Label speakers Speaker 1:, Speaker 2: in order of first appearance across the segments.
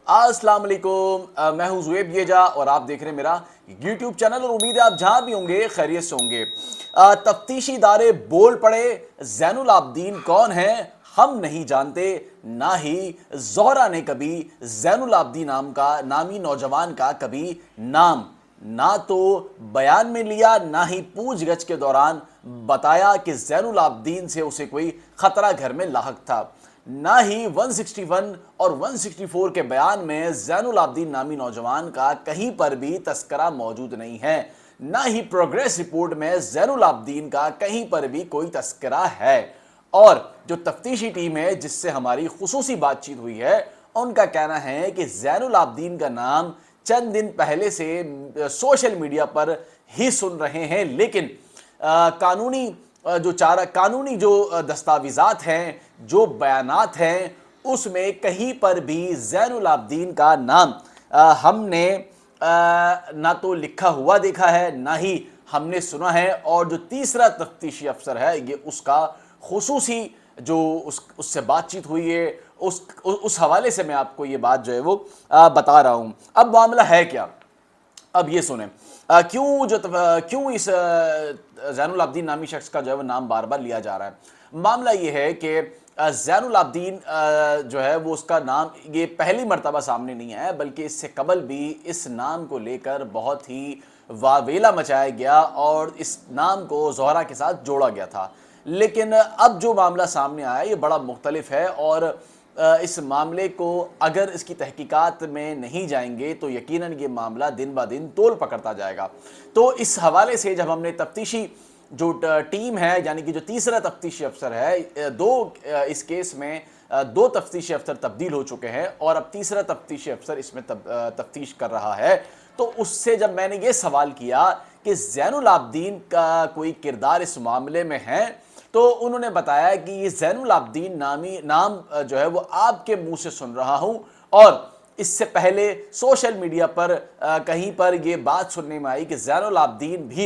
Speaker 1: अस्सलाम वालेकुम, मैं हूं ज़ुएब येजा और आप देख रहे हैं मेरा यूट्यूब चैनल और उम्मीद है आप जहां भी होंगे खैरियत से होंगे। तफ्तीशी इदारे बोल पड़े, ज़ैनुल आबदीन कौन है हम नहीं जानते, ना ही ज़ोहरा ने कभी ज़ैनुल आबदीन नामी नौजवान का कभी नाम ना तो बयान में लिया, ना ही पूछ गछ के दौरान बताया कि ज़ैनुल आबदीन से उसे कोई खतरा घर में लाहक था। ना ही 161 और 164 के बयान में ज़ैनुल आबदीन नामी नौजवान का कहीं पर भी तस्करा मौजूद नहीं है। ना ही प्रोग्रेस रिपोर्ट में ज़ैनुल आबदीन का कहीं पर भी कोई तस्करा है। और जो तफ्तीशी टीम है जिससे हमारी खुसूसी बातचीत हुई है, उनका कहना है कि ज़ैनुल आबदीन का नाम चंद दिन पहले से सोशल मीडिया पर ही सुन रहे हैं, लेकिन कानूनी जो दस्तावेज़ात हैं, जो बयानात हैं, उसमें कहीं पर भी ज़ैनुल आबदीन का नाम हमने ना तो लिखा हुआ देखा है, ना ही हमने सुना है। और जो तीसरा तफ्तीशी अफसर है, ये उसका खुसूसी जो उससे बातचीत हुई है, उस हवाले से मैं आपको ये बात जो है वो बता रहा हूँ। अब मामला है क्या, अब ये सुने क्यों इस ज़ैनुल आबदीन नामी शख्स का जो है वो नाम बार बार लिया जा रहा है। मामला ये है कि ज़ैनुल आबदीन जो है वो उसका नाम ये पहली मर्तबा सामने नहीं आया, बल्कि इससे कबल भी इस नाम को लेकर बहुत ही वावेला मचाया गया और इस नाम को ज़ोहरा के साथ जोड़ा गया था। लेकिन अब जो मामला सामने आया ये बड़ा मुख्तलिफ है और इस मामले को अगर इसकी तहकीकात में नहीं जाएंगे तो यकीनन ये मामला दिन ब दिन तोल पकड़ता जाएगा। तो इस हवाले से जब हमने तफ्तीशी जो टीम है, यानी कि जो तीसरा तफ्तीशी अफसर है, इस केस में दो तफ्तीशी अफसर तब्दील हो चुके हैं और अब तीसरा तफ्तीशी अफसर इसमें तफ्तीश कर रहा है, तो उससे जब मैंने ये सवाल किया कि ज़ैनुल आबदीन का कोई किरदार इस मामले में है, तो उन्होंने बताया कि ये ज़ैनुल आबदीन नाम जो है वो आपके मुंह से सुन रहा हूं और इससे पहले सोशल मीडिया पर कहीं पर ये बात सुनने में आई कि ज़ैनुल आबदीन भी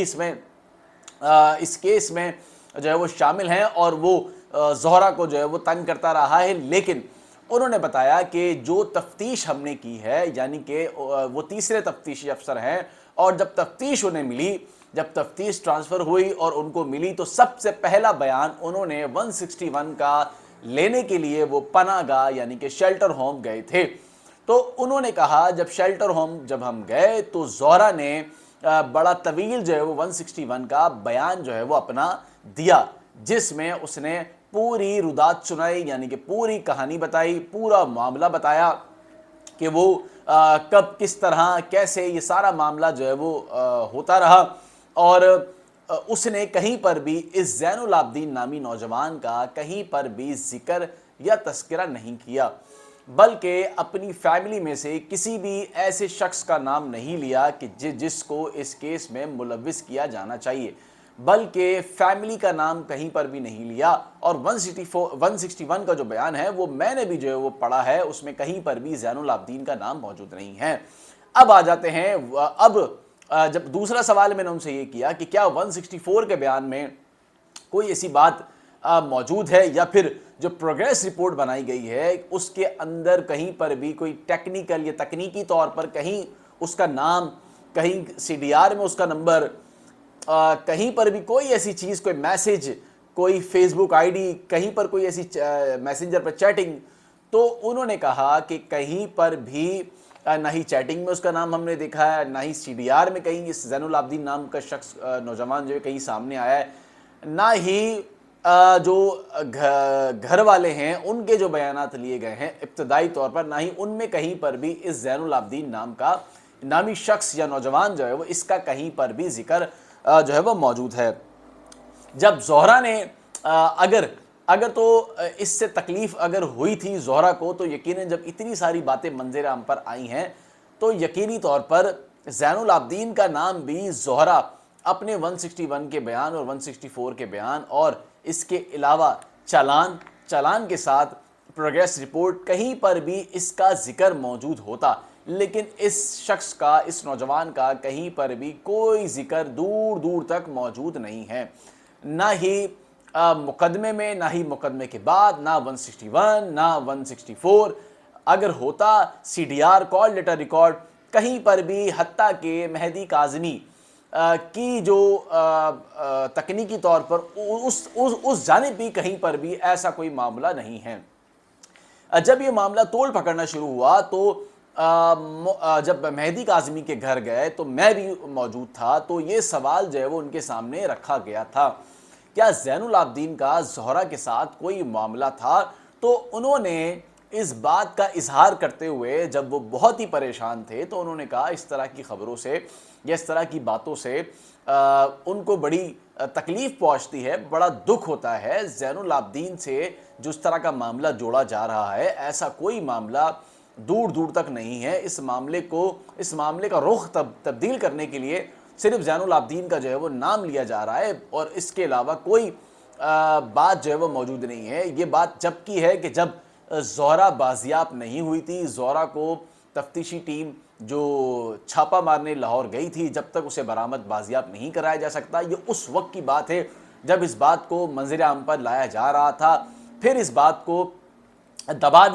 Speaker 1: इस केस में जो है वो शामिल हैं और वो ज़ोहरा को जो है वो तंग करता रहा है। लेकिन उन्होंने बताया कि जो तफ्तीश हमने की है, यानी कि वो तीसरे तफ्तीशी अफसर हैं, और जब तफ्तीश उन्हें मिली, जब तफ्तीश ट्रांसफ़र हुई और उनको मिली, तो सबसे पहला बयान उन्होंने 161 का लेने के लिए वो पनाहगाह यानी कि शेल्टर होम गए थे। तो उन्होंने कहा जब शेल्टर होम जब हम गए तो ज़ोहरा ने बड़ा तवील जो है वो 161 का बयान जो है वो अपना दिया, जिसमें उसने पूरी रुदात सुनाई, यानी कि पूरी कहानी बताई, पूरा मामला बताया कि वो कब किस तरह कैसे ये सारा मामला जो है वो होता रहा। और उसने कहीं पर भी इस ज़ैनुल आबदीन नामी नौजवान का कहीं पर भी जिक्र या तस्करा नहीं किया, बल्कि अपनी फैमिली में से किसी भी ऐसे शख्स का नाम नहीं लिया कि जिसको इस केस में मुलव्विस किया जाना चाहिए, बल्कि फैमिली का नाम कहीं पर भी नहीं लिया। और 161 का जो बयान है वो मैंने भी जो है वो पढ़ा है, उसमें कहीं पर भी ज़ैनुल आबदीन का नाम मौजूद नहीं है। अब आ जाते हैं, अब जब दूसरा सवाल मैंने उनसे ये किया कि क्या 164 के बयान में कोई ऐसी बात मौजूद है या फिर जो प्रोग्रेस रिपोर्ट बनाई गई है उसके अंदर कहीं पर भी कोई टेक्निकल या तकनीकी तौर पर कहीं उसका नाम, कहीं सीडीआर में उसका नंबर, कहीं पर भी कोई ऐसी चीज़, कोई मैसेज, कोई फेसबुक आईडी, कहीं पर कोई ऐसी मैसेंजर पर चैटिंग। तो उन्होंने कहा कि कहीं पर भी ना ही चैटिंग में उसका नाम हमने देखा है, ना ही सीडीआर में कहीं इस ज़ैनुल आबदीन नाम का शख्स नौजवान जो है कहीं सामने आया है, ना ही जो घर वाले हैं उनके जो बयानात लिए गए हैं इब्तदाई तौर पर, ना ही उनमें कहीं पर भी इस ज़ैनुल आबदीन नामी शख्स या नौजवान जो है वो इसका कहीं पर भी जिक्र जो है वो मौजूद है। जब ज़ोहरा ने अगर तो इससे तकलीफ़ अगर हुई थी ज़ोहरा को, तो यकीनन जब इतनी सारी बातें मंज़र आम पर आई हैं तो यकीनी तौर पर ज़ैनुल आबदीन का नाम भी ज़ोहरा अपने 161 के बयान और 164 के बयान और इसके अलावा चालान के साथ प्रोग्रेस रिपोर्ट कहीं पर भी इसका जिक्र मौजूद होता। लेकिन इस शख्स का, इस नौजवान का कहीं पर भी कोई जिक्र दूर दूर तक मौजूद नहीं है, ना ही मुकदमे में, ना ही मुकदमे के बाद, ना 161 ना 164। اگر ہوتا سی ڈی آر کال لیٹر ریکارڈ کہیں پر بھی، حتیٰ کہ مہدی کاظمی کی جو تکنیکی طور پر اس جانب بھی کہیں پر بھی ایسا کوئی معاملہ نہیں ہے۔ جب یہ معاملہ توڑ پکڑنا شروع ہوا تو جب مہدی کاظمی کے گھر گئے تو میں بھی موجود تھا، تو یہ سوال جو ہے وہ ان کے سامنے رکھا گیا تھا، کیا زین العابدین کا زہرا کے ساتھ کوئی معاملہ تھا؟ تو انہوں نے اس بات کا اظہار کرتے ہوئے، جب وہ بہت ہی پریشان تھے، تو انہوں نے کہا اس طرح کی خبروں سے یا اس طرح کی باتوں سے ان کو بڑی تکلیف پہنچتی ہے، بڑا دکھ ہوتا ہے۔ زین العابدین سے جو اس طرح کا معاملہ جوڑا جا رہا ہے، ایسا کوئی معاملہ دور دور تک نہیں ہے۔ اس معاملے کا رخ تبدیل کرنے کے لیے صرف زین العابدین کا جو ہے وہ نام لیا جا رہا ہے، اور اس کے علاوہ کوئی بات جو ہے وہ موجود نہیں ہے۔ یہ بات جب کی ہے کہ جب زہرا بازیاب نہیں ہوئی تھی، زہرا کو تفتیشی ٹیم جو چھاپا مارنے لاہور گئی تھی، جب تک اسے برآمد بازیاب نہیں کرایا جا سکتا۔ یہ اس وقت کی بات ہے جب اس بات کو منظر عام پر لایا جا رہا تھا، پھر اس بات کو دبا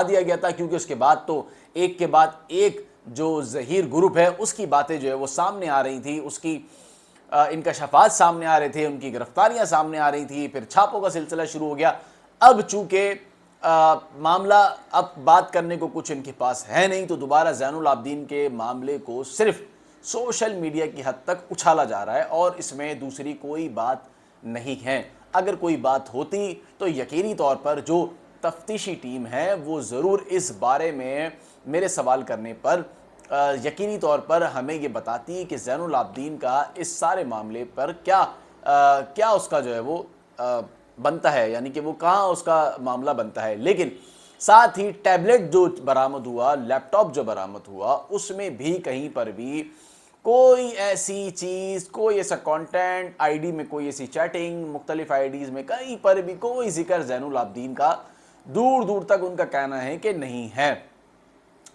Speaker 1: دیا گیا تھا، کیونکہ اس کے بعد تو ایک کے بعد ایک جو ظہیر گروپ ہے اس کی باتیں جو ہے وہ سامنے آ رہی تھی، اس کی انکشافات سامنے آ رہے تھے، ان کی گرفتاریاں سامنے آ رہی تھی، پھر چھاپوں کا سلسلہ شروع ہو گیا۔ اب چونکہ معاملہ اب بات کرنے کو کچھ ان کے پاس ہے نہیں، تو دوبارہ زین العابدین کے معاملے کو صرف سوشل میڈیا کی حد تک اچھالا جا رہا ہے، اور اس میں دوسری کوئی بات نہیں ہے۔ اگر کوئی بات ہوتی تو یقینی طور پر جو تفتیشی ٹیم ہے وہ ضرور اس بارے میں میرے سوال کرنے پر یقینی طور پر ہمیں یہ بتاتی کہ زین العابدین کا اس سارے معاملے پر کیا اس کا جو ہے وہ بنتا ہے، یعنی کہ وہ کہاں اس کا معاملہ بنتا ہے۔ لیکن ساتھ ہی ٹیبلٹ جو برآمد ہوا، لیپ ٹاپ جو برآمد ہوا، اس میں بھی کہیں پر بھی کوئی ایسی چیز، کوئی ایسا کانٹینٹ، آئی ڈی میں کوئی ایسی چیٹنگ، مختلف آئی ڈیز میں کہیں پر بھی کوئی ذکر زین العابدین کا دور دور تک ان کا کہنا ہے کہ نہیں ہے۔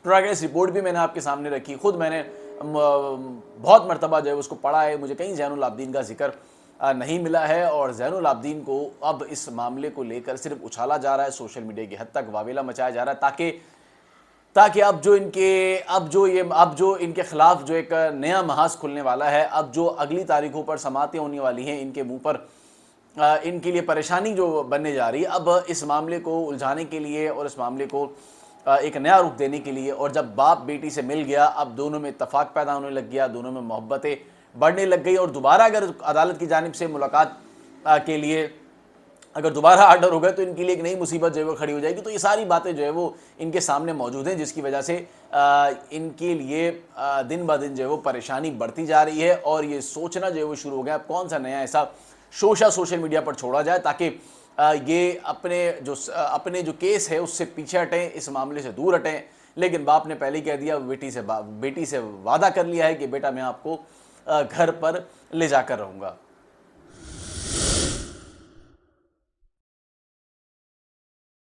Speaker 1: پروگریس رپورٹ بھی میں نے آپ کے سامنے رکھی، خود میں نے بہت مرتبہ جو ہے اس کو پڑھا ہے، مجھے کہیں زین العابدین کا ذکر نہیں ملا ہے، اور زین العابدین کو اب اس معاملے کو لے کر صرف اچھالا جا رہا ہے، سوشل میڈیا کی حد تک واویلا مچایا جا رہا ہے، تاکہ اب جو ان کے خلاف جو ایک نیا محاذ کھلنے والا ہے، اب جو اگلی تاریخوں پر سماعتیں ہونے والی ہیں ان کے منہ پر، ان کے لیے پریشانی جو بننے جا رہی ہے، اب اس معاملے کو الجھانے کے لیے اور اس معاملے کو ایک نیا رخ دینے کے لیے، اور جب باپ بیٹی سے مل گیا، اب دونوں میں اتفاق پیدا ہونے لگ گیا، دونوں میں محبتیں بڑھنے لگ گئی، اور دوبارہ اگر عدالت کی جانب سے ملاقات کے لیے اگر دوبارہ آرڈر ہوگا تو ان کے لیے ایک نئی مصیبت جو ہے وہ کھڑی ہو جائے گی۔ تو یہ ساری باتیں جو ہے وہ ان کے سامنے موجود ہیں، جس کی وجہ سے ان کے لیے دن بہ دن جو ہے وہ پریشانی بڑھتی جا رہی ہے، اور یہ سوچنا جو ہے وہ شروع ہو گیا اب کون سا نیا ایسا شوشہ سوشل میڈیا پر چھوڑا جائے تاکہ یہ اپنے جو کیس ہے اس سے پیچھے ہٹیں، اس معاملے سے دور ہٹیں۔ لیکن باپ نے پہلے ہی کہہ دیا، بیٹی سے وعدہ کر لیا ہے کہ بیٹا میں آپ کو گھر پر لے جا کر رہوں گا۔